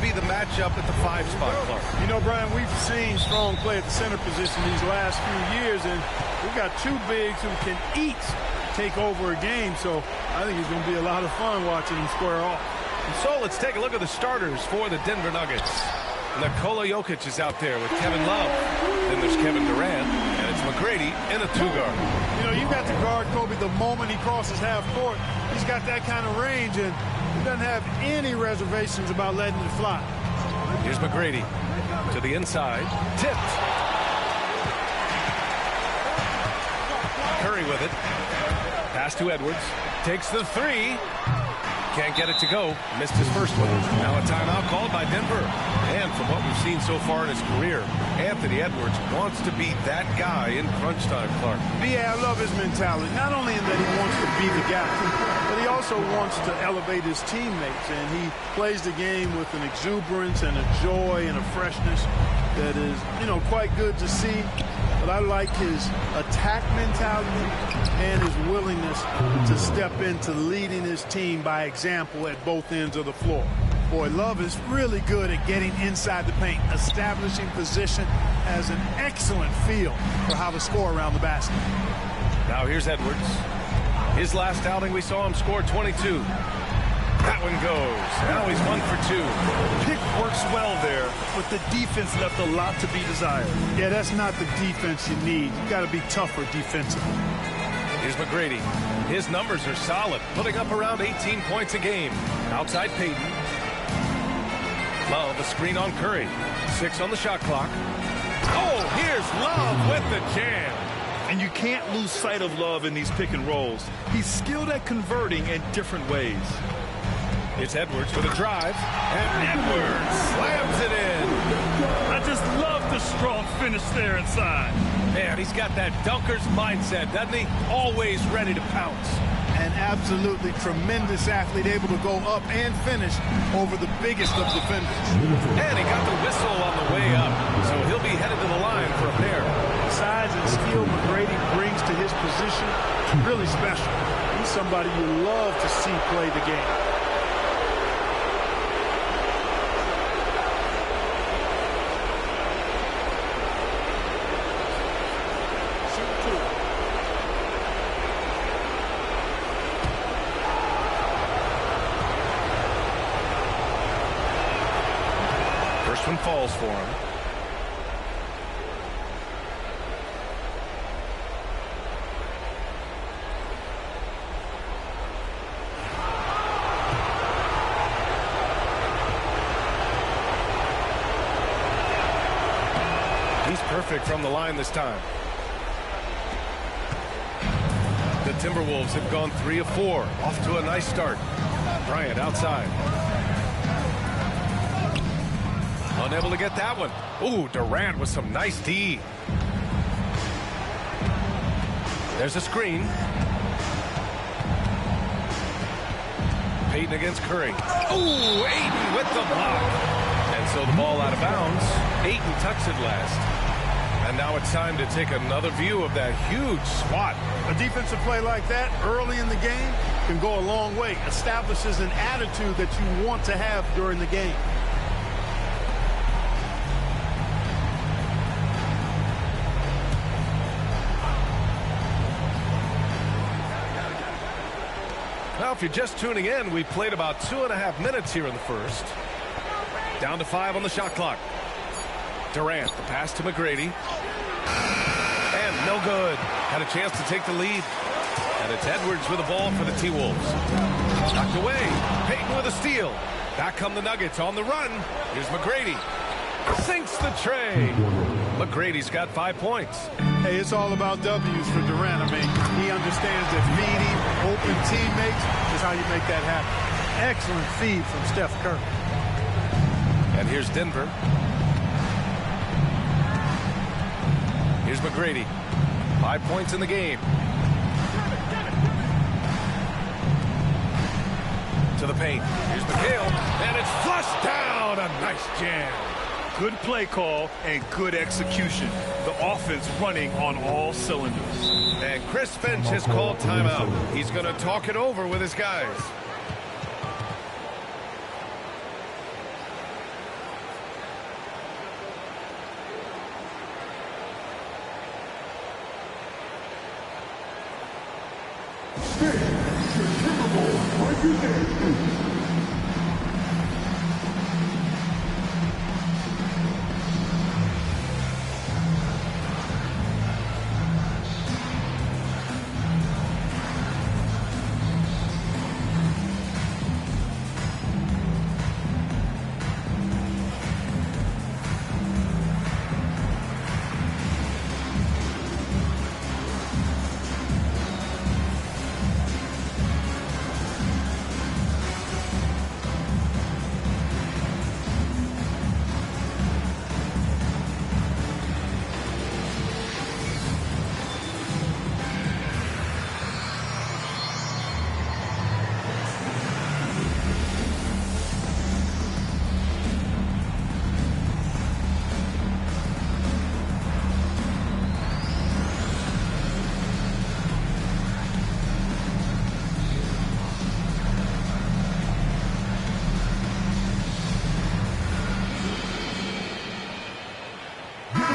be the matchup at the 5 spot, Clark? You know, Brian, we've seen strong play at the center position these last few years, and we've got two bigs who can each take over a game, so I think it's going to be a lot of fun watching them square off. And so let's take a look at the starters for the Denver Nuggets. Nikola Jokic is out there with Kevin Love. Then there's Kevin Durant, and it's McGrady in a 2-guard. You know, you've got to guard Kobe the moment he crosses half court. He's got that kind of range, and he doesn't have any reservations about letting it fly. Here's McGrady to the inside. Tipped. Curry with it. Pass to Edwards. Takes the 3. Can't get it to go. Missed his first one. Now a timeout called by Denver. And from what we've seen so far in his career, Anthony Edwards wants to be that guy in crunch time, Clark. Yeah, I love his mentality. Not only in that he wants to be the guy, but he also wants to elevate his teammates. And he plays the game with an exuberance and a joy and a freshness that is, you know, quite good to see. But I like his attack mentality and his willingness to step into leading his team by example at both ends of the floor. Boy, Love is really good at getting inside the paint, establishing position, has an excellent feel for how to score around the basket. Now here's Edwards. His last outing, we saw him score 22. That one goes. Now he's 1 for 2. Pick works well there, but the defense left a lot to be desired. Yeah, that's not the defense you need. You got to be tougher defensively. Here's McGrady. His numbers are solid, putting up around 18 points a game. Outside Payton. Love, a screen on Curry. 6 on the shot clock. Oh, here's Love with the jam. And you can't lose sight of Love in these pick and rolls. He's skilled at converting in different ways. It's Edwards with a drive, and Edwards slams it in. I just love the strong finish there inside. Man, he's got that dunker's mindset, doesn't he? Always ready to pounce. An absolutely tremendous athlete, able to go up and finish over the biggest of defenders. And he got the whistle on the way up, so he'll be headed to the line for a pair. The size and skill McGrady brings to his position, really special. He's somebody you love to see play the game. First one falls for him. He's perfect from the line this time. The Timberwolves have gone 3 of 4. Off to a nice start. Bryant outside. Unable to get that one. Ooh, Durant with some nice D. There's a screen. Payton against Curry. Ooh, Ayton with the block. And so the ball out of bounds. Ayton tucks it last. And now it's time to take another view of that huge swat. A defensive play like that early in the game can go a long way. Establishes an attitude that you want to have during the game. Well, if you're just tuning in, we played about 2.5 minutes here in the first. Down to 5 on the shot clock. Durant, the pass to McGrady. And no good. Had a chance to take the lead. And it's Edwards with the ball for the T-Wolves. Knocked away. Payton with a steal. Back come the Nuggets on the run. Here's McGrady. Sinks the tray. McGrady's got 5 points. Hey, it's all about W's for Durant. I mean, he understands that feeding open teammates is how you make that happen. Excellent feed from Steph Curry. And here's Denver. Here's McGrady. 5 points in the game. To the paint. Here's McHale. And it's flushed down. A nice jam. Good play call and good execution. The offense running on all cylinders. And Chris Finch has called timeout. He's going to talk it over with his guys.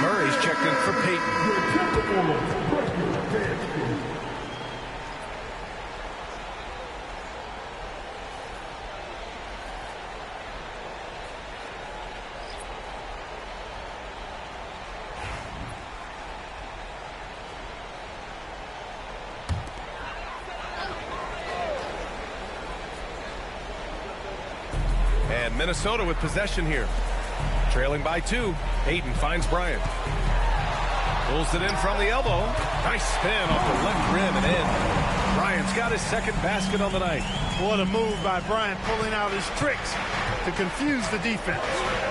Murray's checked in for Peyton. And Minnesota with possession here. Trailing by 2. Peyton finds Bryant. Pulls it in from the elbow. Nice spin off the left rim and in. Bryant's got his second basket on the night. What a move by Bryant, pulling out his tricks to confuse the defense.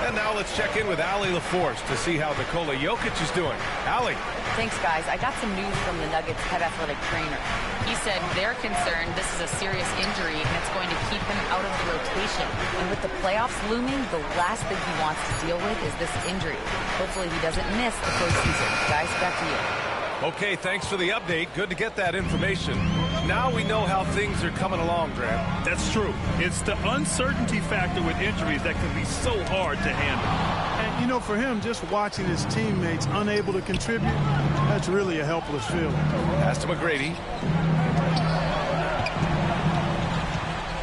And now let's check in with Allie LaForce to see how Nikola Jokic is doing. Allie. Thanks, guys. I got some news from the Nuggets head athletic trainer. He said they're concerned this is a serious injury and it's going to keep him out of the rotation. And with the playoffs looming, the last thing he wants to deal with is this injury. Hopefully he doesn't miss the postseason. Guys, back to you. Okay, thanks for the update. Good to get that information. Now we know how things are coming along, Grant. That's true. It's the uncertainty factor with injuries that can be so hard to handle. And, you know, for him, just watching his teammates unable to contribute, that's really a helpless feeling. Pass to McGrady.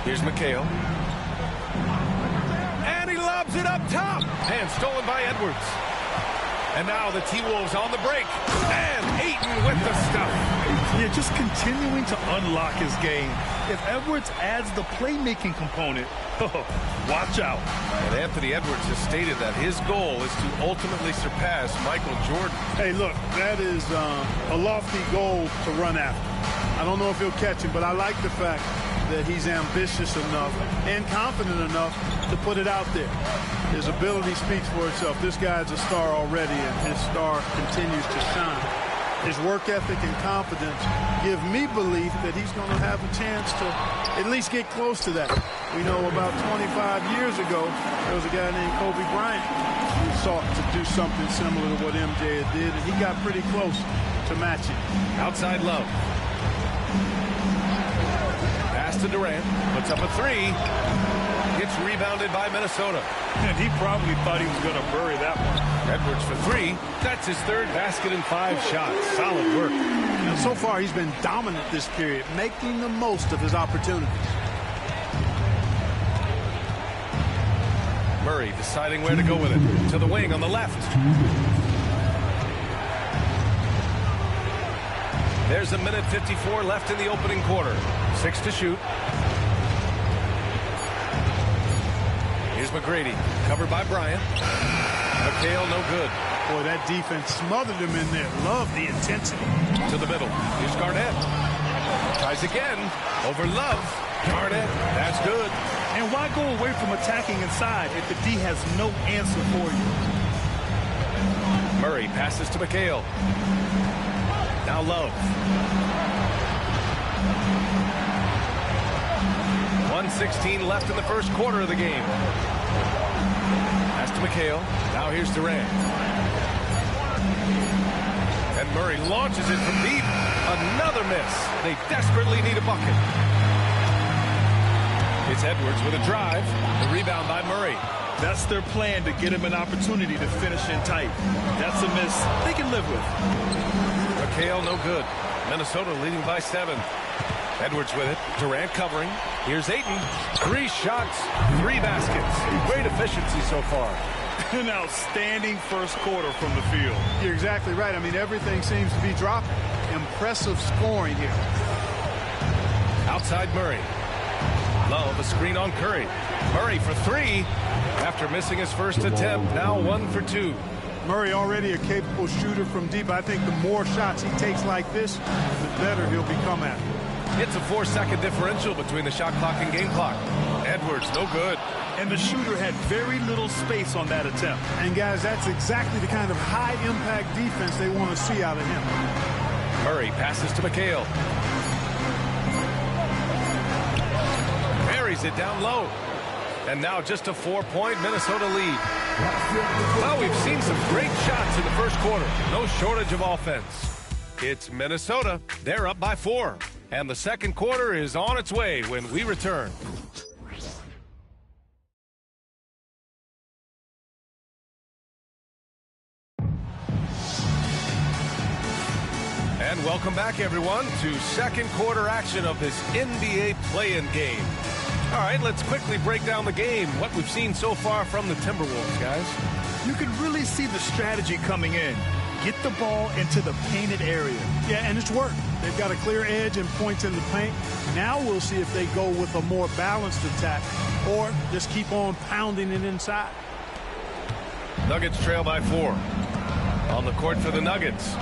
Here's McHale. And he lobs it up top. And stolen by Edwards. And now the T-Wolves on the break. And Ayton with the stuff. Yeah, just continuing to unlock his game. If Edwards adds the playmaking component, watch out. And Anthony Edwards has stated that his goal is to ultimately surpass Michael Jordan. Hey, look, that is a lofty goal to run after. I don't know if he'll catch it, but I like the fact that he's ambitious enough and confident enough to put it out there. His ability speaks for itself. This guy's a star already, and his star continues to shine. His work ethic and confidence give me belief that he's going to have a chance to at least get close to that. We know about 25 years ago, there was a guy named Kobe Bryant who sought to do something similar to what MJ did, and he got pretty close to matching. Outside Love. Pass to Durant. Puts up a 3. Gets rebounded by Minnesota. And he probably thought he was going to bury that one. Edwards for 3. That's his third basket in 5 shots. Solid work. And so far, he's been dominant this period, making the most of his opportunities. Murray deciding where to go with it. To the wing on the left. There's a minute 54 left in the opening quarter. 6 to shoot. Here's McGrady, covered by Bryant. McHale, no good. Boy, that defense smothered him in there. Love the intensity. To the middle. Here's Garnett. Tries again. Over Love. Garnett, that's good. And why go away from attacking inside if the D has no answer for you? Murray passes to McHale. Now Love. 1:16 left in the first quarter of the game. Pass to McHale. Now here's Durant. And Murray launches it from deep. Another miss. They desperately need a bucket. It's Edwards with a drive. The rebound by Murray. That's their plan to get him an opportunity to finish in tight. That's a miss they can live with. McHale, no good. Minnesota leading by 7. Edwards with it. Durant covering. Here's Ayton. 3 shots, 3 baskets. Great efficiency so far. An outstanding first quarter from the field. You're exactly right. I mean, everything seems to be dropping. Impressive scoring here. Outside Murray. Love a screen on Curry. Murray for 3. After missing his first attempt, now 1 for 2. Murray already a capable shooter from deep. I think the more shots he takes like this, the better he'll become at it. It's a 4-second differential between the shot clock and game clock. Edwards, no good. And the shooter had very little space on that attempt. And guys, that's exactly the kind of high-impact defense they want to see out of him. Murray passes to McHale. Buries it down low. And now just a 4-point Minnesota lead. Well, we've seen some great shots in the first quarter. No shortage of offense. It's Minnesota. They're up by 4. And the second quarter is on its way when we return. And welcome back, everyone, to second quarter action of this NBA play-in game. All right, let's quickly break down the game, what we've seen so far from the Timberwolves, guys. You can really see the strategy coming in. Get the ball into the painted area. Yeah, and it's worked. They've got a clear edge and points in the paint. Now we'll see if they go with a more balanced attack or just keep on pounding it inside. Nuggets trail by 4. On the court for the Nuggets,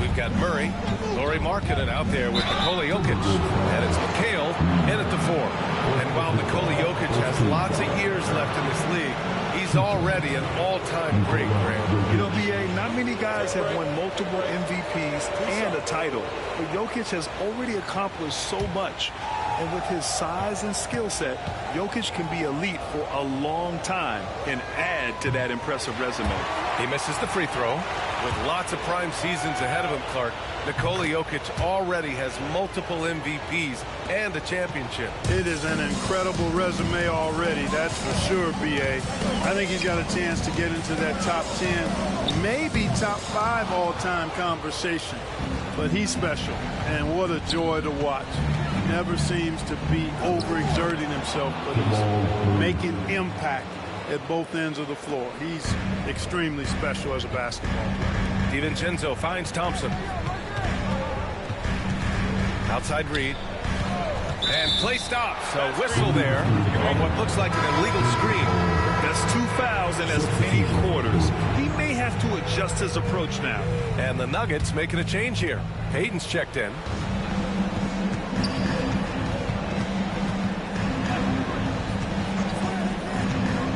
we've got Murray, Lauri Markkanen out there with Nikola Jokic, and it's McHale in at the 4. And while Nikola Jokic has lots of years left in this league, he's already an all-time great, Graham. You know, B.A., not many guys have won multiple MVPs and a title, but Jokic has already accomplished so much. And with his size and skill set, Jokic can be elite for a long time and add to that impressive resume. He misses the free throw. With lots of prime seasons ahead of him, Clark, Nikola Jokic already has multiple MVPs and a championship. It is an incredible resume already, that's for sure, B.A. I think he's got a chance to get into that top 10, maybe top 5 all-time conversation. But he's special, and what a joy to watch. He never seems to be overexerting himself, but he's making impact at both ends of the floor. He's extremely special as a basketball player. DiVincenzo finds Thompson. Outside Reed. And play stops. A whistle there on what looks like an illegal screen. That's 2 fouls in as many quarters. He may have to adjust his approach now. And the Nuggets making a change here. Hayden's checked in.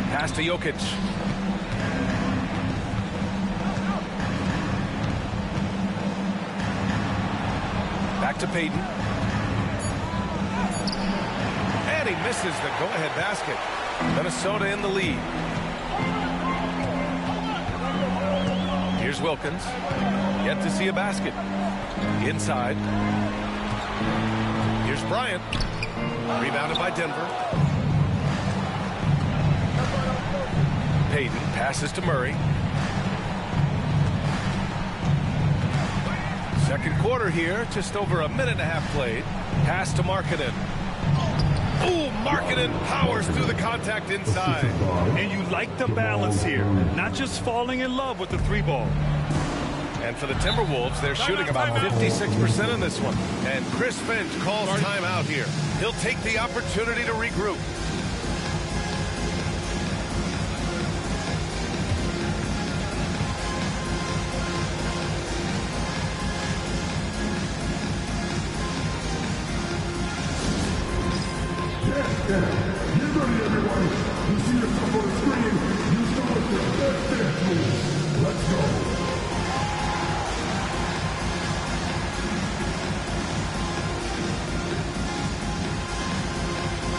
Pass to Jokic. Back to Payton. And he misses the go-ahead basket. Minnesota in the lead. Here's Wilkins. Yet to see a basket. Inside. Here's Bryant. Rebounded by Denver. Payton passes to Murray. Second quarter here, just over a minute and a half played. Pass to Markkanen. Oh, Markkanen powers through the contact inside. And you like the balance here, not just falling in love with the 3-ball. And for the Timberwolves, they're shooting about 56% in this one. And Chris Finch calls timeout here. He'll take the opportunity to regroup. Get ready, everyone. You see yourself on the screen. You start with the best dance move. Let's go.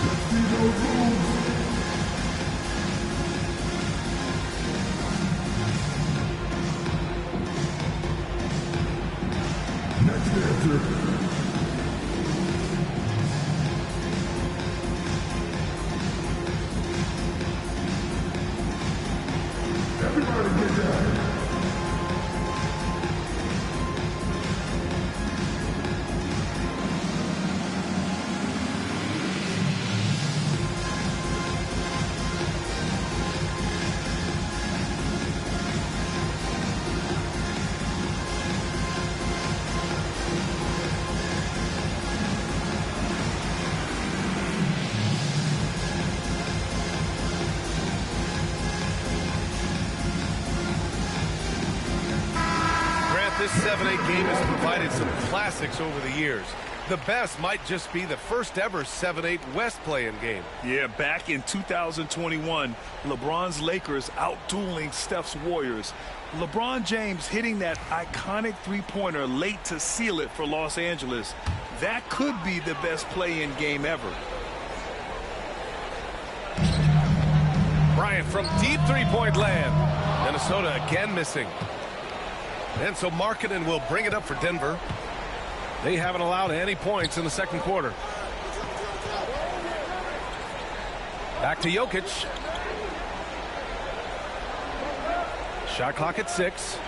Let's see those moves. Next dancer. Everybody get down. 7-8 game has provided some classics over the years. The best might just be the first ever 7-8 West play-in game. Yeah, back in 2021, LeBron's Lakers out-dueling Steph's Warriors. LeBron James hitting that iconic three-pointer late to seal it for Los Angeles. That could be the best play-in game ever. Bryant from deep three-point land. Minnesota again missing. And so Markkanen will bring it up for Denver. They haven't allowed any points in the second quarter. Back to Jokic. Shot clock at 6.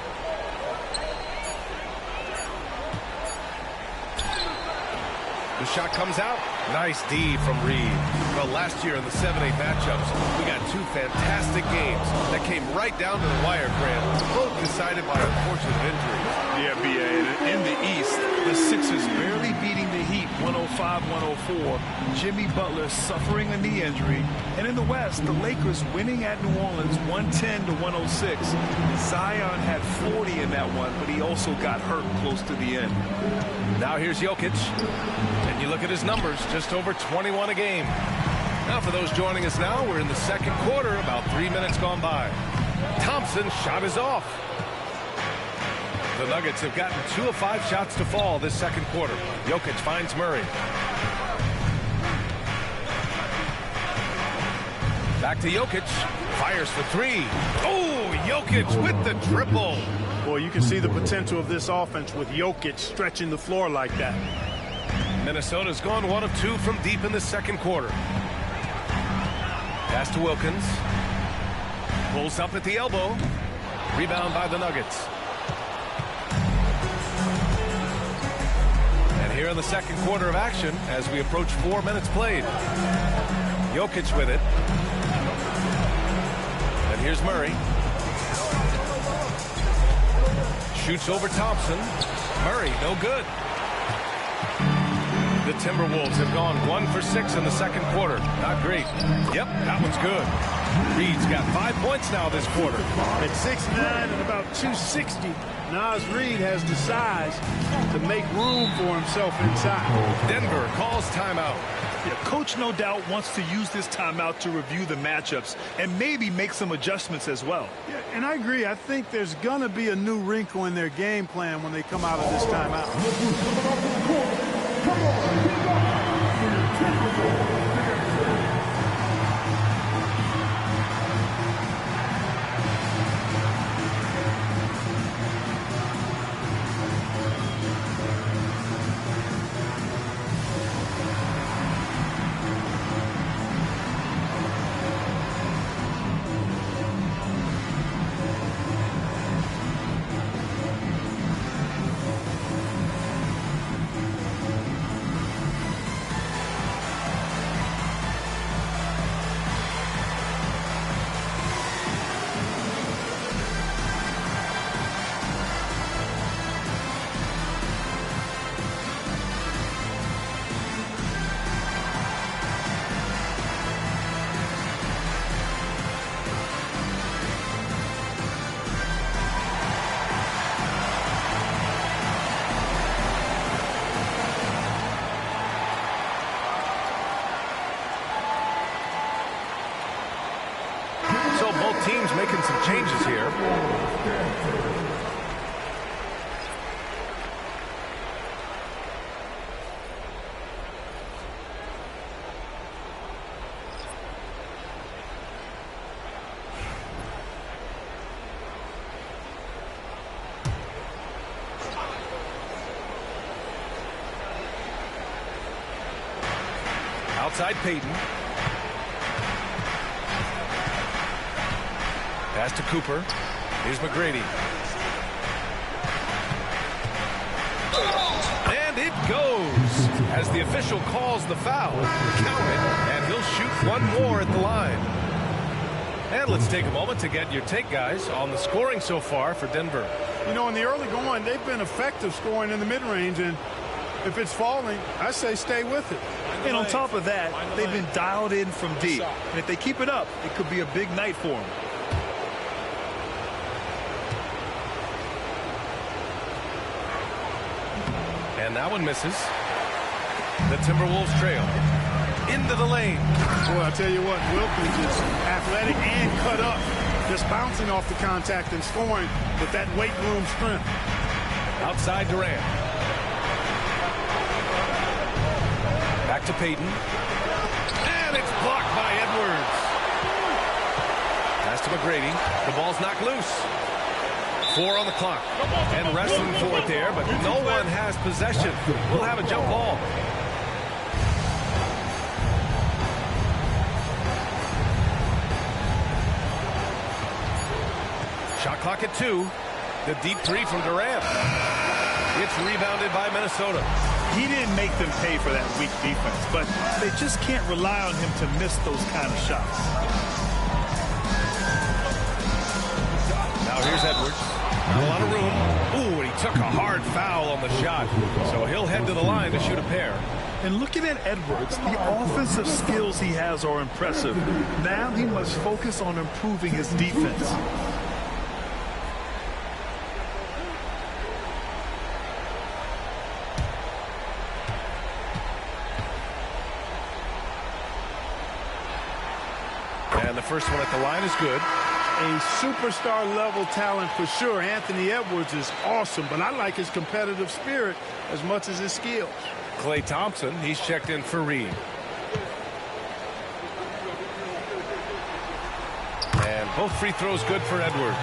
The shot comes out. Nice D from Reed. Well, last year in the 7-8 matchups, we got two fantastic games that came right down to the wire, Grant. Both decided by unfortunate injuries. Yeah, B.A. In the East, the Sixers barely beating the Heat 105-104. Jimmy Butler suffering a knee injury. And in the West, the Lakers winning at New Orleans 110-106. Zion had 40 in that one, but he also got hurt close to the end. Now here's Jokic. And you look at his numbers, just over 21 a game. Now for those joining us now, we're in the second quarter, about 3 minutes gone by. Thompson's shot is off. The Nuggets have gotten 2 of 5 shots to fall this second quarter. Jokic finds Murray. Back to Jokic. Fires for 3. Oh, Jokic with the triple. Boy, you can see the potential of this offense with Jokic stretching the floor like that. Minnesota's gone 1 of 2 from deep in the second quarter. Pass to Wilkins. Pulls up at the elbow. Rebound by the Nuggets. And here in the second quarter of action as we approach 4 minutes played. Jokic with it. And here's Murray. Shoots over Thompson. Murray, no good. The Timberwolves have gone 1 for 6 in the second quarter. Not great. Yep, that one's good. Reed's got 5 points now this quarter. At 6'9" and about 260, Naz Reid has the size to make room for himself inside. Denver calls timeout. Yeah, Coach no doubt wants to use this timeout to review the matchups and maybe make some adjustments as well. Yeah, and I agree. I think there's going to be a new wrinkle in their game plan when they come out of this timeout. So both teams making some changes here. Outside Peyton. Pass to Cooper. Here's McGrady. And it goes as the official calls the foul. Count it, and he'll shoot one more at the line. And let's take a moment to get your take, guys, on the scoring so far for Denver. You know, in the early going, they've been effective scoring in the mid-range, and if it's falling, I say stay with it. And on top of that, they've been dialed in from deep. And if they keep it up, it could be a big night for them. And that one misses. The Timberwolves trail. Into the lane. Boy, I tell you what, Wilkins is athletic and cut up. Just bouncing off the contact and scoring with that weight room strength. Outside Durant. Back to Payton. And it's blocked by Edwards. Pass to McGrady. The ball's knocked loose. 4 on the clock. And wrestling for it there, but no one has possession. We'll have a jump ball. Shot clock at 2. The deep 3 from Durant. It's rebounded by Minnesota. He didn't make them pay for that weak defense, but they just can't rely on him to miss those kind of shots. Now here's Edwards. Not a lot of room. Ooh, and he took a hard foul on the shot. So he'll head to the line to shoot a pair. And looking at Edwards, the offensive skills he has are impressive. Now he must focus on improving his defense. And the first one at the line is good. A superstar level talent for sure. Anthony Edwards is awesome, but I like his competitive spirit as much as his skills. Klay Thompson, he's checked in for Reed. And both free throws good for Edwards.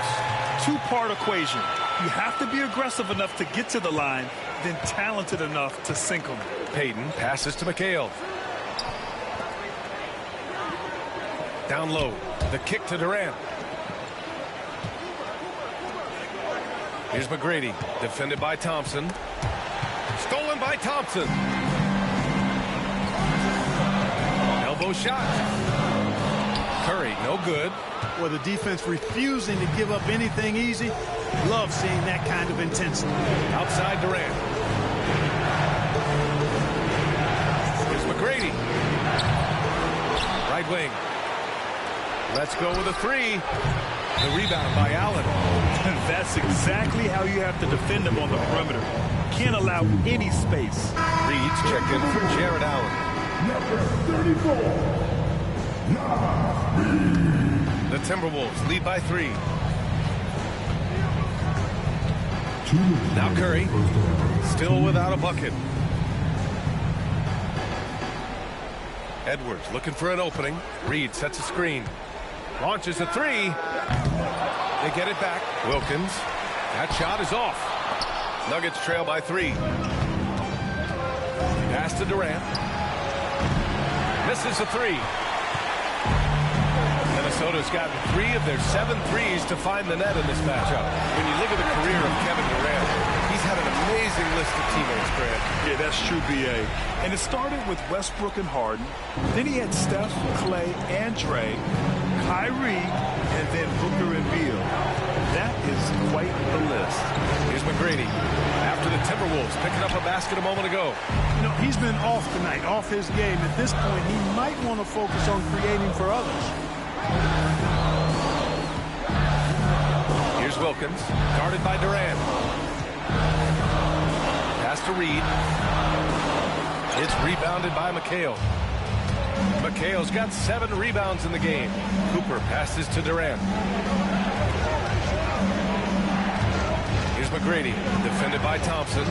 Two-part equation. You have to be aggressive enough to get to the line, then talented enough to sink them. Payton passes to McHale. Down low. The kick to Durant. Here's McGrady. Defended by Thompson. Stolen by Thompson. Elbow shot. Curry, no good. Well, the defense refusing to give up anything easy. Love seeing that kind of intensity. Outside Durant. Here's McGrady. Right wing. Let's go with a 3. The rebound by Allen. That's exactly how you have to defend him on the perimeter. Can't allow any space. Reed's checked in for Jared Allen. Number 34. The Timberwolves lead by 3. Now Curry. Still without a bucket. Edwards looking for an opening. Reed sets a screen. Launches a 3. They get it back. Wilkins. That shot is off. Nuggets trail by 3. Pass to Durant. Misses a 3. Minnesota's gotten 3 of their 7 threes to find the net in this matchup. When you look at the career of Kevin Durant, he's had an amazing list of teammates, Grant. Yeah, that's true, B.A. And it started with Westbrook and Harden. Then he had Steph, Klay, and Dre, Kyrie, and then Booker and Beal. That is quite the list. Here's McGrady. After the Timberwolves picking up a basket a moment ago. You know, he's been off tonight, off his game. At this point, he might want to focus on creating for others. Here's Wilkins, guarded by Durant. Pass to Reed. It's rebounded by McHale. McHale's got 7 rebounds in the game. Cooper passes to Durant. Here's McGrady, defended by Thompson.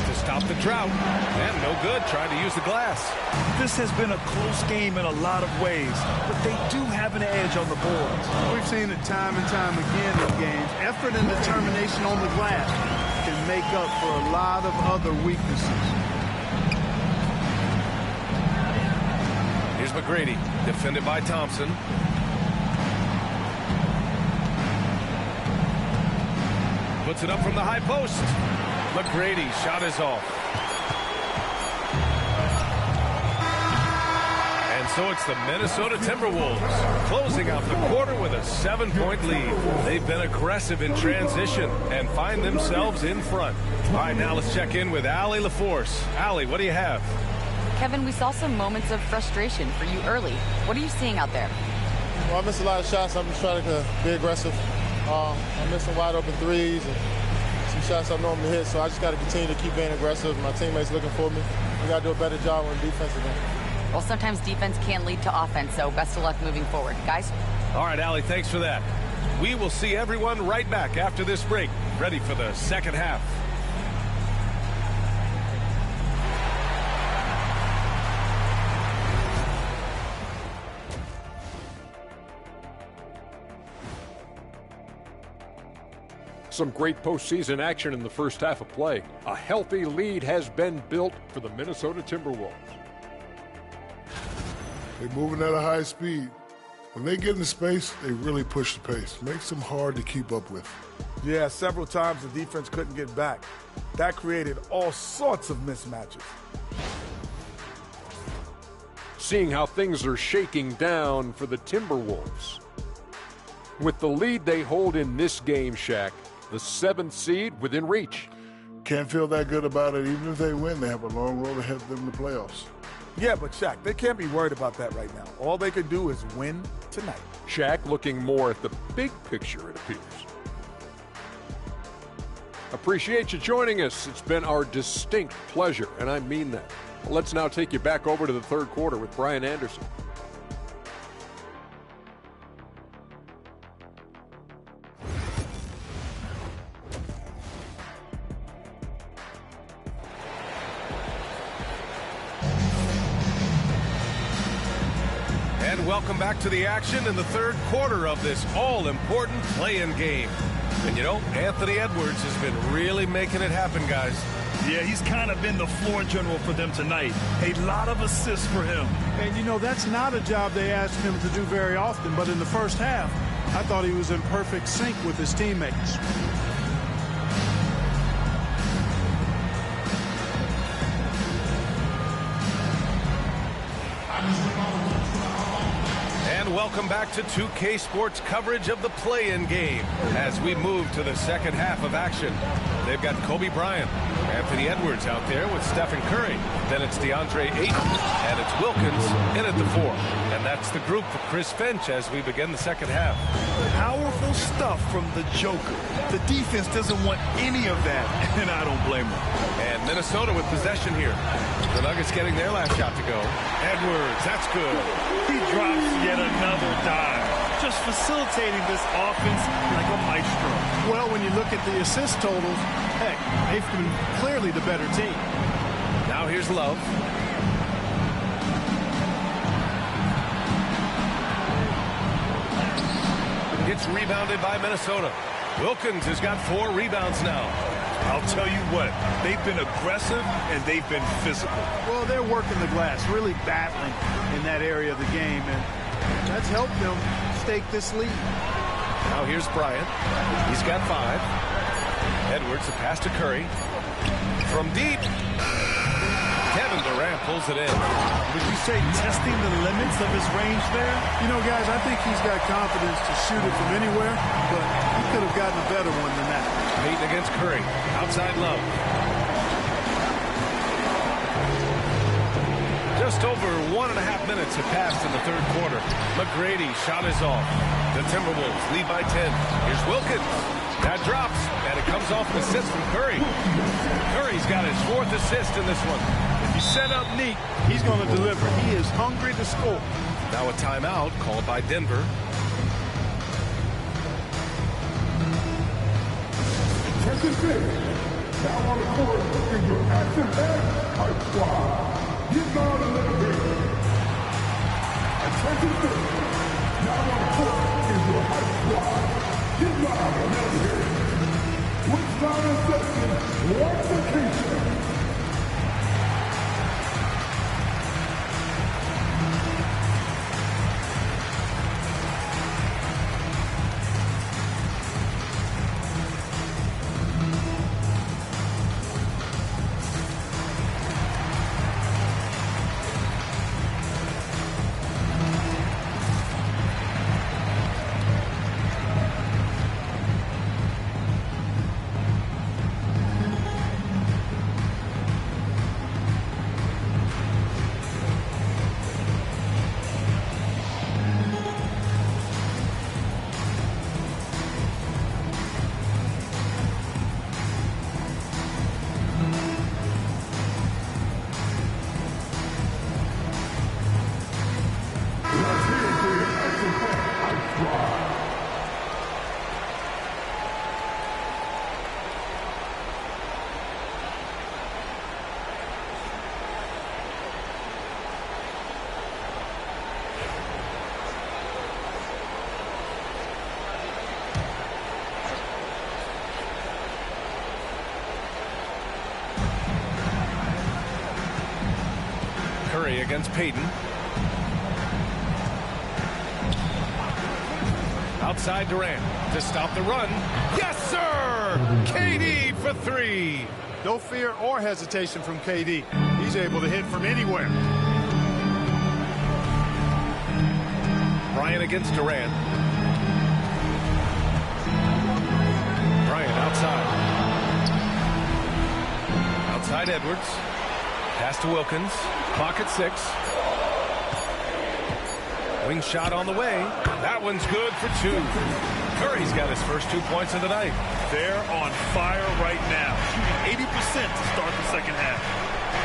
To stop the drought. And no good, trying to use the glass. This has been a close game in a lot of ways, but they do have an edge on the boards. We've seen it time and time again in games. Effort and determination on the glass can make up for a lot of other weaknesses. Here's McGrady, defended by Thompson. Puts it up from the high post. McGrady, shot is off. And so it's the Minnesota Timberwolves closing out the quarter with a 7-point lead. They've been aggressive in transition and find themselves in front. All right, now let's check in with Allie LaForce. Allie, what do you have? Kevin, we saw some moments of frustration for you early. What are you seeing out there? Well, I missed a lot of shots. I'm just trying to be aggressive. I'm missing wide open threes and some shots I normally hit, so I just got to continue to keep being aggressive. My teammates looking for me. We got to do a better job on defense again. Well, sometimes defense can lead to offense, so best of luck moving forward. Guys? All right, Allie, thanks for that. We will see everyone right back after this break, ready for the second half. Some great postseason action in the first half of play. A healthy lead has been built for the Minnesota Timberwolves. They're moving at a high speed. When they get in space, they really push the pace. Makes them hard to keep up with. Yeah, several times the defense couldn't get back. That created all sorts of mismatches. Seeing how things are shaking down for the Timberwolves. With the lead they hold in this game, Shaq, the 7th seed within reach. Can't feel that good about it. Even if they win, they have a long road ahead of them in the playoffs. Yeah, but Shaq, they can't be worried about that right now. All they could do is win tonight. Shaq looking more at the big picture, it appears. Appreciate you joining us. It's been our distinct pleasure, and I mean that. Let's now take you back over to the third quarter with Brian Anderson. And welcome back to the action in the third quarter of this all-important play-in game. And you know, Anthony Edwards has been really making it happen, guys. Yeah, he's kind of been the floor general for them tonight. A lot of assists for him. And, you know, that's not a job they ask him to do very often. But in the first half, I thought he was in perfect sync with his teammates. And welcome back to 2K Sports coverage of the play-in game as we move to the second half of action. They've got Kobe Bryant, Anthony Edwards out there with Stephen Curry. Then it's DeAndre Ayton, and it's Wilkins in at the 4. And that's the group for Chris Finch as we begin the second half. Powerful stuff from the Joker. The defense doesn't want any of that, and I don't blame them. And Minnesota with possession here. The Nuggets getting their last shot to go. Edwards, that's good. He drops yet another dime, just facilitating this offense like a maestro. Well, when you look at the assist totals, heck, they've been clearly the better team. Now here's Love. It's rebounded by Minnesota. Wilkins has got 4 rebounds now. I'll tell you what, they've been aggressive and they've been physical. Well, they're working the glass, really battling in that area of the game, and that's helped them stake this lead. Now here's Bryant. He's got 5. Edwards, a pass to Curry. From deep. Kevin Durant pulls it in. Would you say testing the limits of his range there? You know, guys, I think he's got confidence to shoot it from anywhere, but he could have gotten a better one than that. Payton against Curry. Outside Love. Just over 1.5 minutes have passed in the third quarter. McGrady shot is off. The Timberwolves lead by 10. Here's Wilkins. That drops, and it comes off an assist from Curry. Curry's got his 4th assist in this one. If you set up neat, he's going to deliver. He is hungry to score. Now a timeout called by Denver. Attention fans, now on the court is your Action X Hype Squad. Get down a little bit. Attention fans, now on the court is your Hype Squad. Get down a little bit. With sound and session, watch the case. against Payton. Outside Durant to stop the run. Yes, sir! KD for three. No fear or hesitation from KD. He's able to hit from anywhere. Bryant against Durant. Bryant outside. Outside Edwards. Pass to Wilkins. Clock at 6. Wing shot on the way. That one's good for 2. Curry's got his first 2 points of the night. They're on fire right now, shooting 80% to start the second half.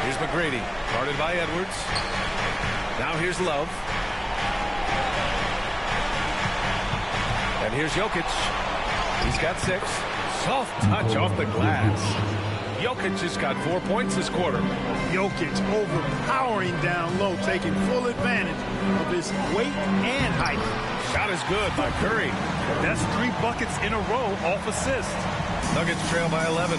Here's McGrady, guarded by Edwards. Now here's Love. And here's Jokic. He's got 6. Soft touch off the glass. Jokic has got 4 points this quarter. Jokic overpowering down low, taking full advantage of his weight and height. Shot is good by Curry. That's 3 buckets in a row off assist. Nuggets trail by 11.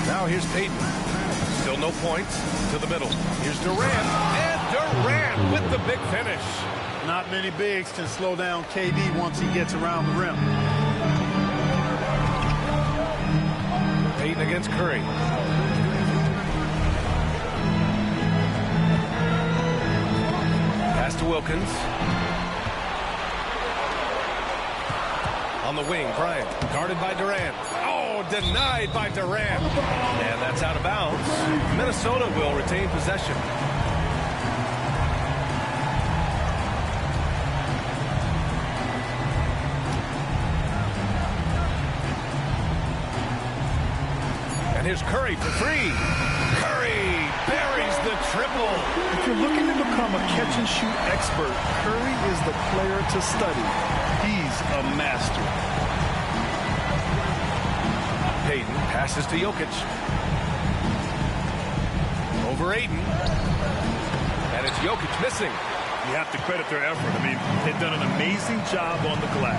Now here's Payton. Still no points. To the middle. Here's Durant. And Durant with the big finish. Not many bigs can slow down KD once he gets around the rim. Payton against Curry. Pass to Wilkins. On the wing, Bryant. Guarded by Durant. Oh, denied by Durant. And that's out of bounds. Minnesota will retain possession. Here's Curry for 3. Curry buries the triple. If you're looking to become a catch-and-shoot expert, Curry is the player to study. He's a master. Payton passes to Jokic. Over Ayton. And it's Jokic missing. You have to credit their effort. I mean, they've done an amazing job on the glass.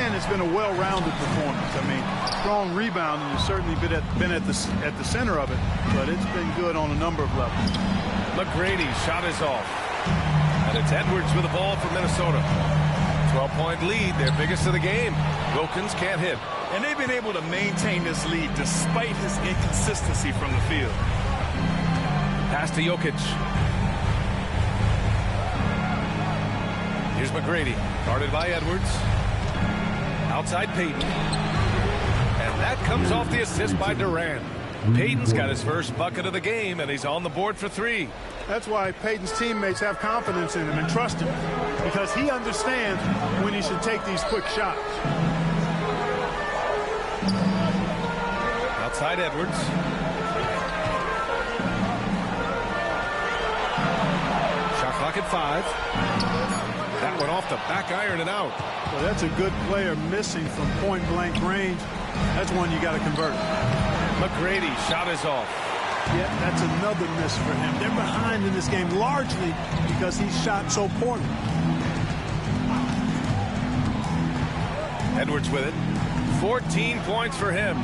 And it's been a well-rounded performance. I mean, strong rebounding has certainly been at the center of it, but it's been good on a number of levels. McGrady's shot is off. And it's Edwards with the ball for Minnesota. 12-point lead, their biggest of the game. Wilkins can't hit. And they've been able to maintain this lead despite his inconsistency from the field. Pass to Jokic. Here's McGrady, guarded by Edwards. Outside Payton. And that comes off the assist by Durant. Payton's got his first bucket of the game, and he's on the board for 3. That's why Payton's teammates have confidence in him and trust him, because he understands when he should take these quick shots. Outside Edwards. Shot clock at 5. That one off the back iron and out. Well, that's a good player missing from point-blank range. That's one you got to convert. McGrady's shot is off. Yeah, that's another miss for him. They're behind in this game largely because he shot so poorly. Edwards with it. 14 points for him.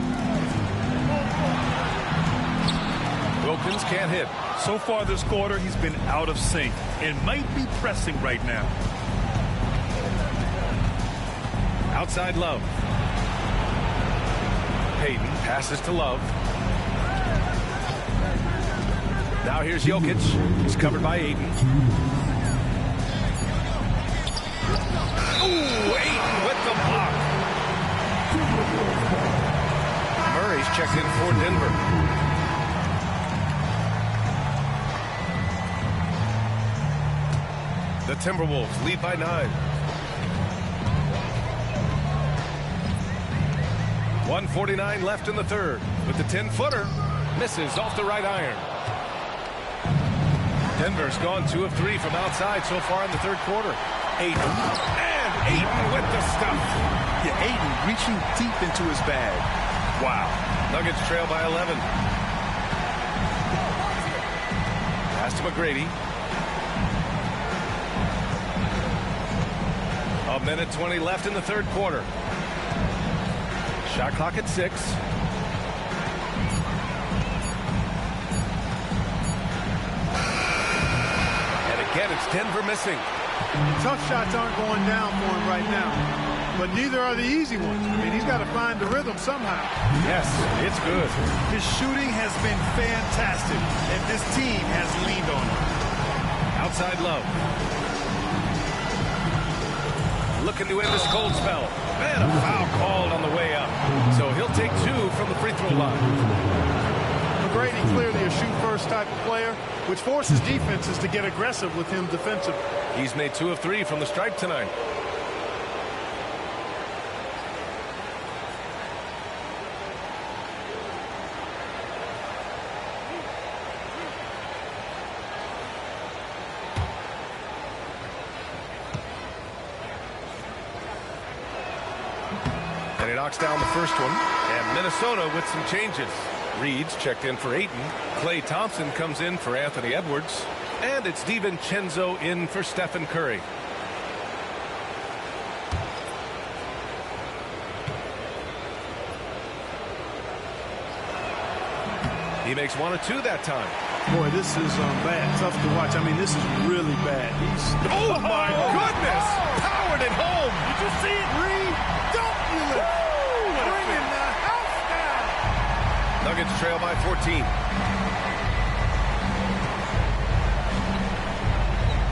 Wilkins can't hit. So far this quarter, he's been out of sync and might be pressing right now. Outside Love. Payton passes to Love. Now here's Jokic. He's covered by Ayton. Ooh, Ayton with the block. Murray's checked in for Denver. The Timberwolves lead by 9. 1:49 left in the third. With the 10-footer, misses off the right iron. Denver's gone 2 of 3 from outside so far in the third quarter. Ayton. And Ayton with the stuff. Yeah, Ayton reaching deep into his bag. Wow. Nuggets trail by 11. Pass to McGrady. 1:20 left in the third quarter. Shot clock at 6. Again, it's Denver missing. Tough shots aren't going down for him right now, but neither are the easy ones. I mean, he's got to find the rhythm somehow. Yes, it's good. His shooting has been fantastic, and this team has leaned on him. Outside Love. Looking to end this cold spell. And a foul called on the way up. So he'll take 2 from the free throw line. McGrady clearly a shoot-first type of player, which forces defenses to get aggressive with him defensively. He's made 2 of 3 from the stripe tonight. And he knocks down the first one. And Minnesota with some changes. Reed's checked in for Ayton. Klay Thompson comes in for Anthony Edwards. And it's DiVincenzo in for Stephen Curry. He makes 1 of 2 that time. Boy, this is bad. Tough to watch. I mean, this is really bad. Oh, my goodness! Powered it home! Did you see it, Reed? Don't you let bringing the house down. Nuggets trail by 14.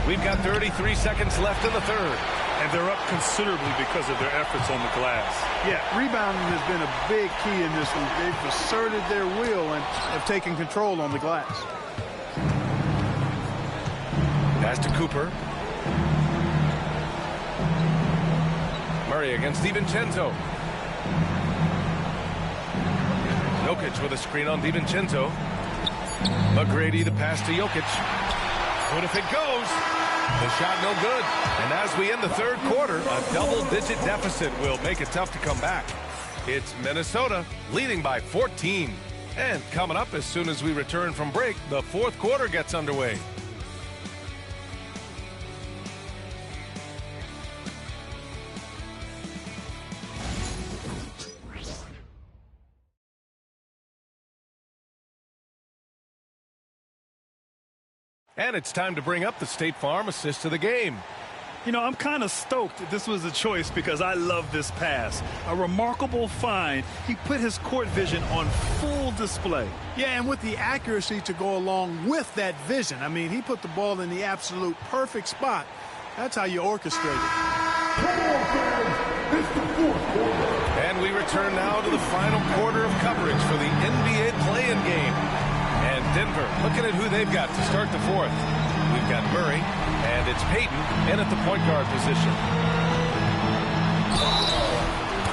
We've got 33 seconds left in the third. And they're up considerably because of their efforts on the glass. Yeah, rebounding has been a big key in this one. They've asserted their will and have taken control on the glass. Pass to Cooper. Murray against DiVincenzo. Jokic with a screen on DiVincenzo. McGrady the pass to Jokic. But if it goes, the shot no good. And as we end the third quarter, a double-digit deficit will make it tough to come back. It's Minnesota leading by 14. And coming up as soon as we return from break, the fourth quarter gets underway. And it's time to bring up the State Farm assist of the game. You know, I'm kind of stoked that this was a choice because I love this pass. A remarkable find. He put his court vision on full display. Yeah, and with the accuracy to go along with that vision. I mean, he put the ball in the absolute perfect spot. That's how you orchestrate it. And we return now to the final quarter of coverage for the NBA play-in game. And Denver looking at who they've got to start the fourth. We've got Murray, and it's Payton in at the point guard position.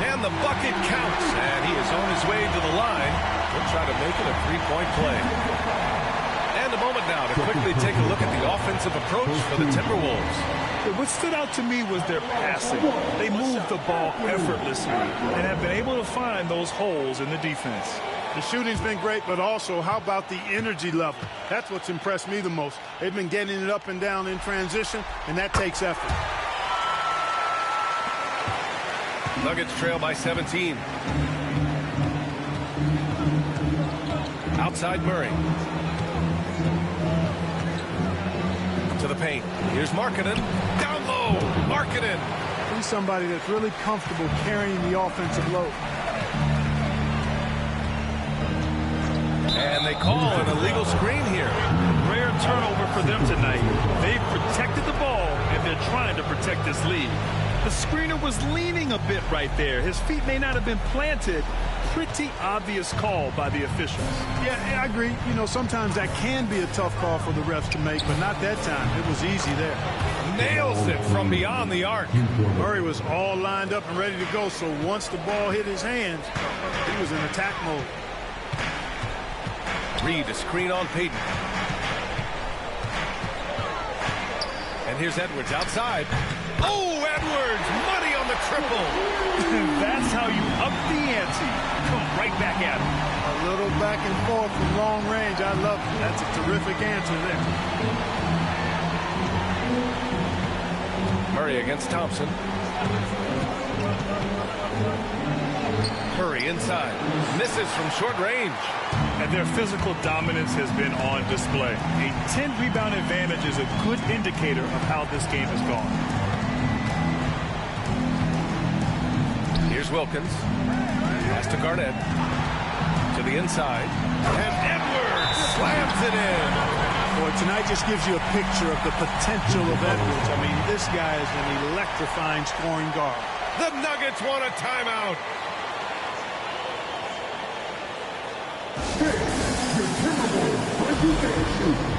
And the bucket counts, and he is on his way to the line. He'll try to make it a three-point play. And a moment now to quickly take a look at the offensive approach for the Timberwolves. What stood out to me was their passing. They moved the ball effortlessly and have been able to find those holes in the defense. The shooting's been great, but also how about the energy level? That's what's impressed me the most. They've been getting it up and down in transition, and that takes effort. Nuggets trail by 17. Outside Murray. To the paint. Here's Markkanen. Down low. Markkanen. He's somebody that's really comfortable carrying the offensive load. And they call an illegal screen here. Rare turnover for them tonight. They've protected the ball, and they're trying to protect this lead. The screener was leaning a bit right there. His feet may not have been planted. Pretty obvious call by the officials. Yeah, I agree. You know, sometimes that can be a tough call for the refs to make, but not that time. It was easy there. Nails it from beyond the arc. Murray was all lined up and ready to go, so once the ball hit his hands, he was in attack mode. Reed, a screen on Payton. And here's Edwards outside. Oh, Edwards! Money on the triple! That's how you up the ante. Come right back at him. A little back and forth from long range. I love it. That's a terrific answer there. Murray against Thompson. Murray inside. Misses from short range. And their physical dominance has been on display. A 10-rebound advantage is a good indicator of how this game has gone. Here's Wilkins. Pass to Garnett. To the inside. And Edwards slams it in. Boy, tonight just gives you a picture of the potential of Edwards. I mean, this guy is an electrifying scoring guard. The Nuggets want a timeout. Your Timberwolves presentation.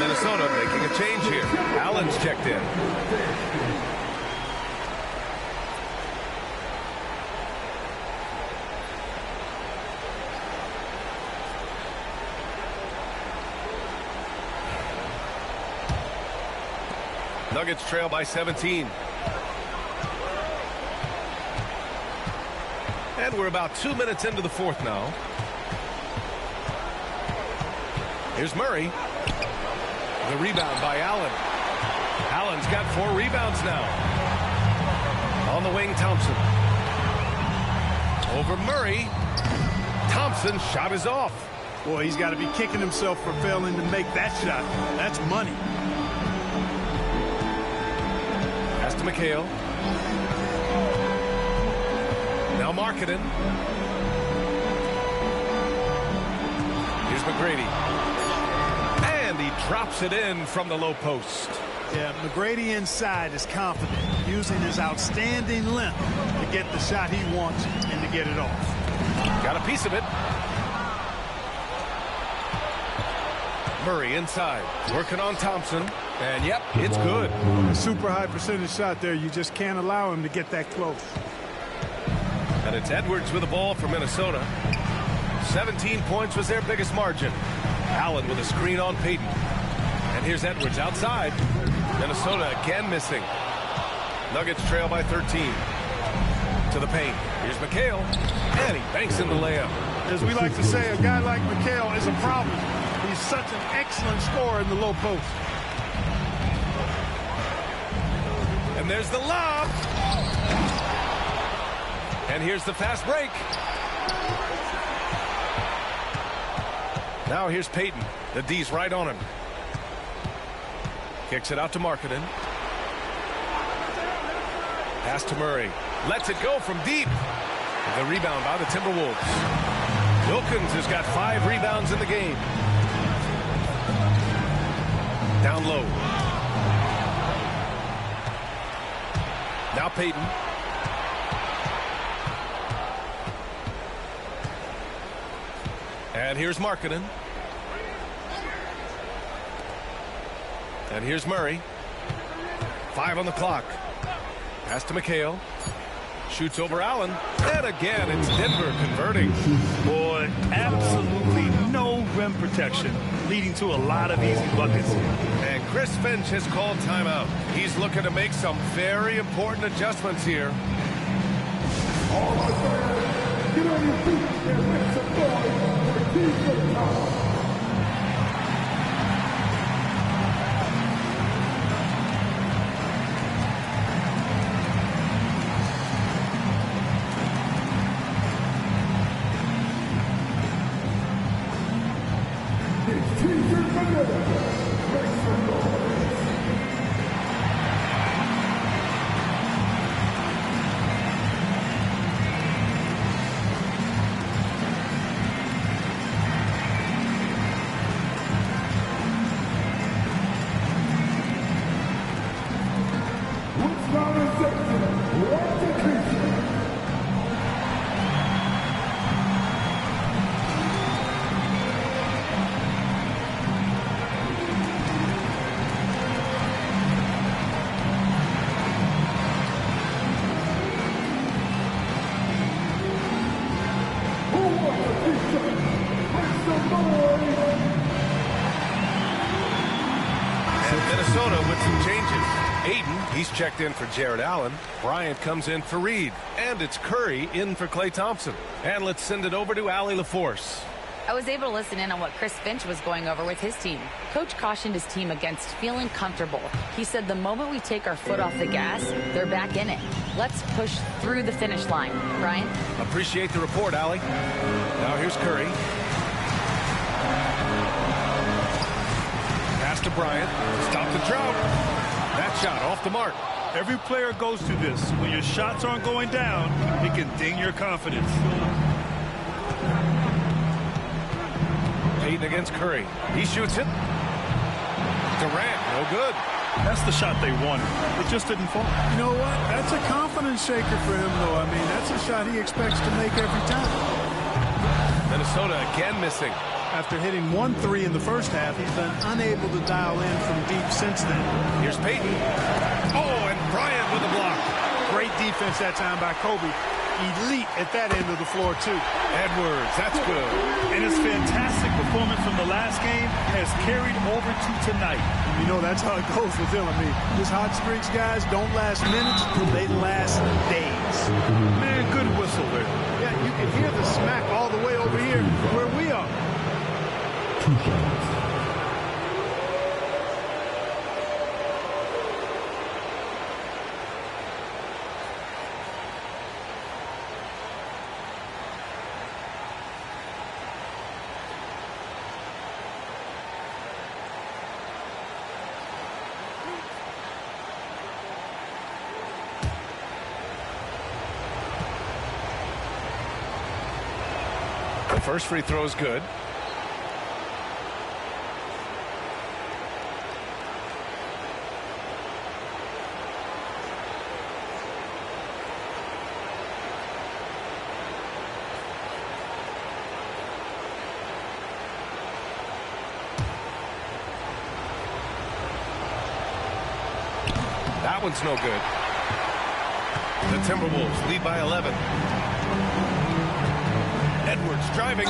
Minnesota making a change here. Allen's checked in. Nuggets trail by 17. And we're about 2 minutes into the fourth now. Here's Murray. The rebound by Allen. Allen's got 4 rebounds now. On the wing, Thompson. Over Murray. Thompson's shot is off. Boy, he's got to be kicking himself for failing to make that shot. That's money. Pass to McHale. Now Markkanen. Here's McGrady. And he drops it in from the low post. Yeah, McGrady inside is confident, using his outstanding length to get the shot he wants and to get it off. Got a piece of it. Murray inside, working on Thompson. And yep, it's good. A super high percentage shot there. You just can't allow him to get that close. And it's Edwards with the ball for Minnesota. 17 points was their biggest margin. Allen with a screen on Payton. And here's Edwards outside. Minnesota again missing. Nuggets trail by 13. To the paint. Here's McHale. And he banks in the layup. As we like to say, a guy like McHale is a problem. He's such an excellent scorer in the low post. And there's the lob. And here's the fast break. Now here's Payton. The D's right on him. Kicks it out to Markkanen. Pass to Murray. Lets it go from deep. The rebound by the Timberwolves. Wilkins has got 5 rebounds in the game. Down low. Now Payton. And here's Markkanen. And here's Murray. 5 on the clock. Pass to McHale. Shoots over Allen. And again, it's Denver converting. Boy, absolutely no rim protection, leading to a lot of easy buckets. And Chris Finch has called timeout. He's looking to make some very important adjustments here. All right, fans, get on your feet and make some noise for Keith Thomas. changes. Aiden, he's checked in for Jared Allen. Bryant comes in for Reed. And it's Curry in for Klay Thompson. And let's send it over to Allie LaForce. I was able to listen in on what Chris Finch was going over with his team. Coach cautioned his team against feeling comfortable. He said the moment we take our foot off the gas, they're back in it. Let's push through the finish line. Brian? Appreciate the report, Allie. Now here's Curry. Pass to Bryant. Stop the drought. That shot off the mark. Every player goes through this. When your shots aren't going down, it can ding your confidence. Aiden against Curry. He shoots it. Durant, no good. That's the shot they wanted. It just didn't fall. You know what? That's a confidence shaker for him, though. I mean, that's a shot he expects to make every time. Minnesota again missing. After hitting 1-3 in the first half, he's been unable to dial in from deep since then. Here's Payton. Oh, and Bryant with a block. Great defense that time by Kobe. Elite at that end of the floor, too. Edwards, that's good. And his fantastic performance from the last game has carried over to tonight. You know, that's how it goes with him. I mean, these hot streaks, guys, don't last minutes, they last days. Man, good whistle there. Yeah, you can hear the smack all the way over here where we are. 2 shots. The first free throw is good. That one's no good. The Timberwolves lead by 11. Edwards driving.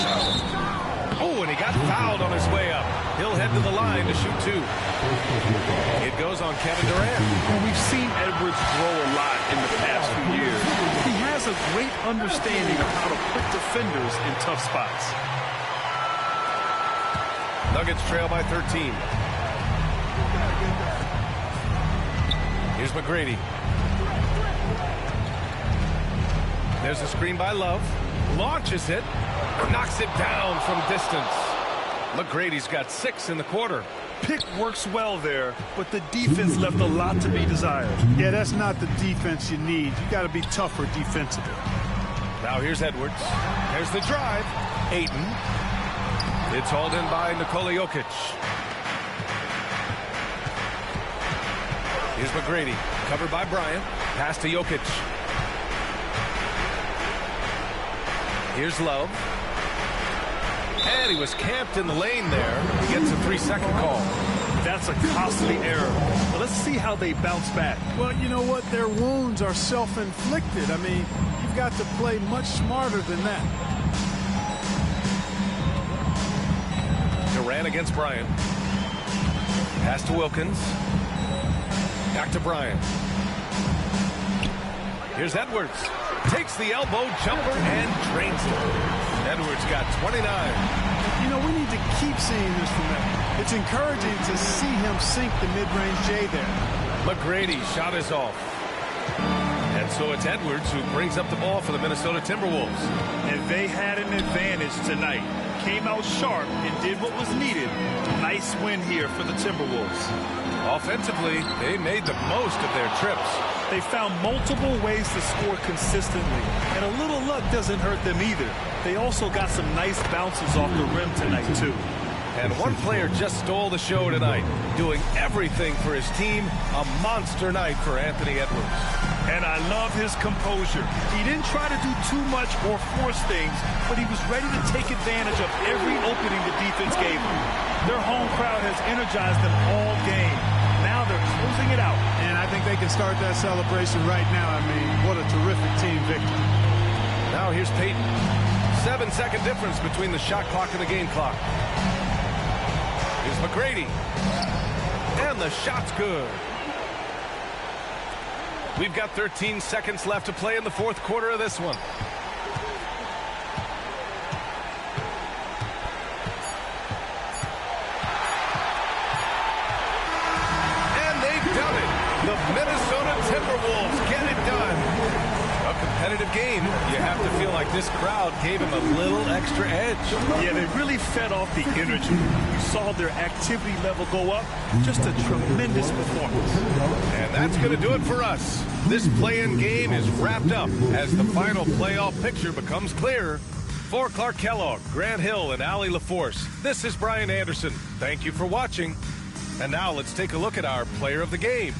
Oh, and he got fouled on his way up. He'll head to the line to shoot 2. It goes on Kevin Durant. Well, we've seen Edwards grow a lot in the past few years. He has a great understanding of how to put defenders in tough spots. Nuggets trail by 13. Here's McGrady. There's a screen by Love. Launches it. Knocks it down from distance. McGrady's got 6 in the quarter. Pick works well there, but the defense left a lot to be desired. Yeah, that's not the defense you need. You got to be tougher defensively. Now here's Edwards. There's the drive. Ayton. It's hauled in by Nikola Jokic. Here's McGrady. Covered by Bryant. Pass to Jokic. Here's Love. And he was camped in the lane there. He gets a 3-second call. That's a costly error. But let's see how they bounce back. Well, you know what? Their wounds are self-inflicted. I mean, you've got to play much smarter than that. Durant against Bryant. Pass to Wilkins. Back to Bryant. Here's Edwards. Takes the elbow jumper and drains it. Edwards got 29. You know, we need to keep seeing this from him. It's encouraging to see him sink the mid-range J there. McGrady shot is off. And so it's Edwards who brings up the ball for the Minnesota Timberwolves. And they had an advantage tonight. Came out sharp and did what was needed. Nice win here for the Timberwolves. Offensively, they made the most of their trips. They found multiple ways to score consistently, and a little luck doesn't hurt them either. They also got some nice bounces off the rim tonight, too. And one player just stole the show tonight, doing everything for his team. A monster night for Anthony Edwards. And I love his composure. He didn't try to do too much or force things, but he was ready to take advantage of every opening the defense gave him. Their home crowd has energized them all game. Now they're closing it out. And I think they can start that celebration right now. I mean, what a terrific team victory. Now here's Payton. 7-second difference between the shot clock and the game clock. Here's McGrady. And the shot's good. We've got 13 seconds left to play in the fourth quarter of this one. And they've done it. The Minnesota Timberwolves get it done. A competitive game. You have to feel like this crowd gave him a little extra edge. Yeah, they really fed off the energy. You saw their activity level go up. Just a tremendous performance. And that's going to do it for us. This play-in game is wrapped up as the final playoff picture becomes clear. For Clark Kellogg, Grant Hill, and Allie LaForce, this is Brian Anderson. Thank you for watching. And now let's take a look at our player of the game.